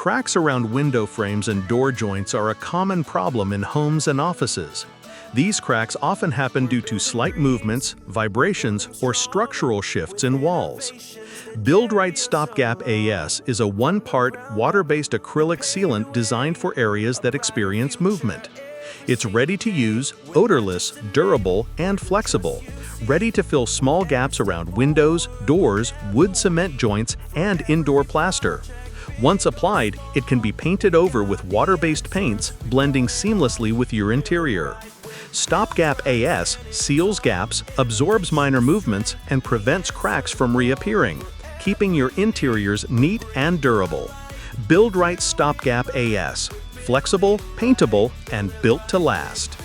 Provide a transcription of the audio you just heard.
Cracks around window frames and door joints are a common problem in homes and offices. These cracks often happen due to slight movements, vibrations, or structural shifts in walls. Buildrite Stopgap AS is a one-part, water-based acrylic sealant designed for areas that experience movement. It's ready to use, odorless, durable, and flexible, ready to fill small gaps around windows, doors, wood cement joints, and indoor plaster. Once applied, it can be painted over with water-based paints, blending seamlessly with your interior. Stopgap AS seals gaps, absorbs minor movements, and prevents cracks from reappearing, keeping your interiors neat and durable. Buildrite Stopgap AS. Flexible, paintable, and built to last.